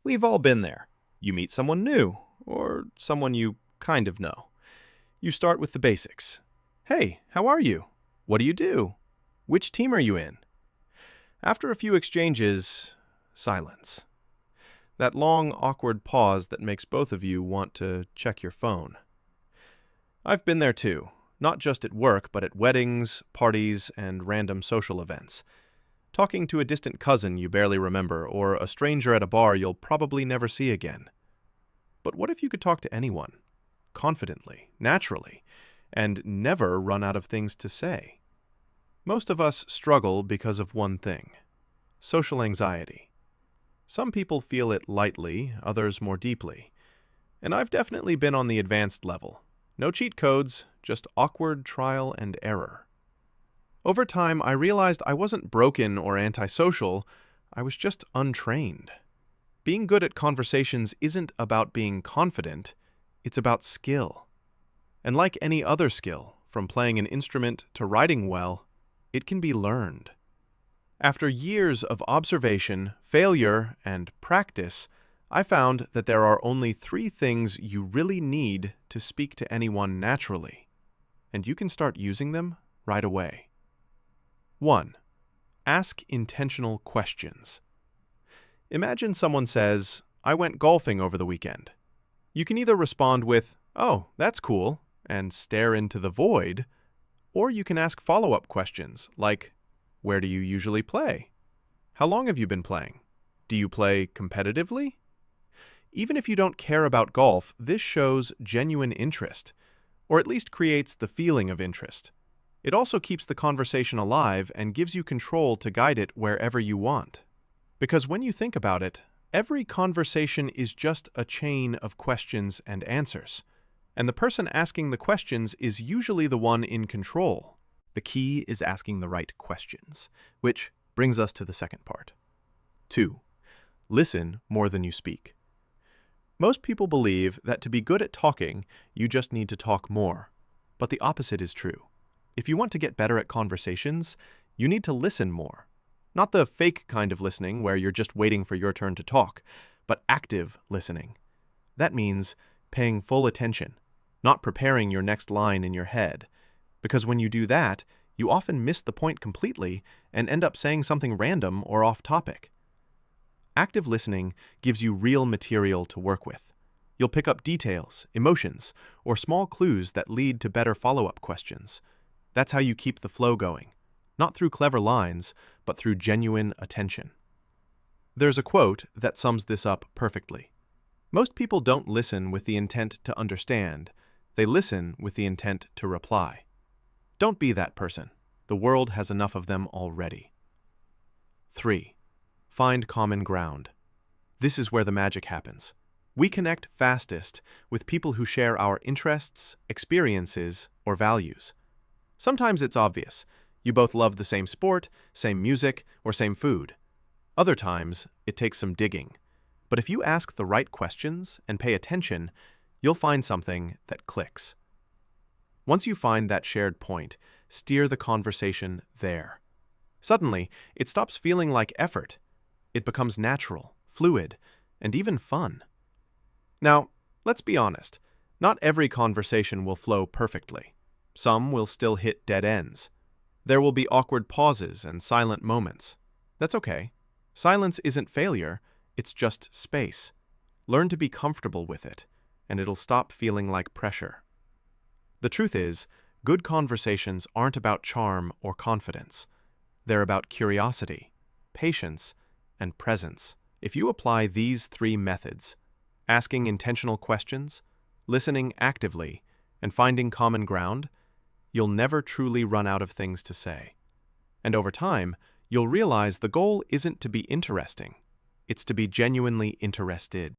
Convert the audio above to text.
We've all been there. You meet someone new, or someone you kind of know. You start with the basics. Hey, how are you? What do you do? Which team are you in? After a few exchanges, silence. That long, awkward pause that makes both of you want to check your phone. I've been there too, not just at work, but at weddings, parties, and random social events. Talking to a distant cousin you barely remember, or a stranger at a bar you'll probably never see again. But what if you could talk to anyone, confidently, naturally, and never run out of things to say? Most of us struggle because of one thing: social anxiety. Some people feel it lightly, others more deeply. And I've definitely been on the advanced level. No cheat codes, just awkward trial and error. Over time, I realized I wasn't broken or antisocial, I was just untrained. Being good at conversations isn't about being confident, it's about skill. And like any other skill, from playing an instrument to writing well, it can be learned. After years of observation, failure, and practice, I found that there are only 3 things you really need to speak to anyone naturally, and you can start using them right away. 1. Ask intentional questions. Imagine someone says, "I went golfing over the weekend." You can either respond with, "Oh, that's cool," and stare into the void, or you can ask follow-up questions like, "Where do you usually play? How long have you been playing? Do you play competitively?" Even if you don't care about golf, this shows genuine interest, or at least creates the feeling of interest. It also keeps the conversation alive and gives you control to guide it wherever you want. Because when you think about it, every conversation is just a chain of questions and answers, and the person asking the questions is usually the one in control. The key is asking the right questions, which brings us to the second part. 2. Listen more than you speak. Most people believe that to be good at talking, you just need to talk more, but the opposite is true. If you want to get better at conversations, you need to listen more. Not the fake kind of listening where you're just waiting for your turn to talk, but active listening. That means paying full attention, not preparing your next line in your head. Because when you do that, you often miss the point completely and end up saying something random or off topic. Active listening gives you real material to work with. You'll pick up details, emotions, or small clues that lead to better follow-up questions. That's how you keep the flow going, not through clever lines, but through genuine attention. There's a quote that sums this up perfectly. Most people don't listen with the intent to understand, they listen with the intent to reply. Don't be that person. The world has enough of them already. 3. Find common ground. This is where the magic happens. We connect fastest with people who share our interests, experiences, or values. Sometimes it's obvious. You both love the same sport, same music, or same food. Other times, it takes some digging. But if you ask the right questions and pay attention, you'll find something that clicks. Once you find that shared point, steer the conversation there. Suddenly, it stops feeling like effort. It becomes natural, fluid, and even fun. Now, let's be honest. Not every conversation will flow perfectly. Some will still hit dead ends. There will be awkward pauses and silent moments. That's okay. Silence isn't failure, it's just space. Learn to be comfortable with it, and it'll stop feeling like pressure. The truth is, good conversations aren't about charm or confidence. They're about curiosity, patience, and presence. If you apply these 3 methods, asking intentional questions, listening actively, and finding common ground, you'll never truly run out of things to say. And over time, you'll realize the goal isn't to be interesting, it's to be genuinely interested.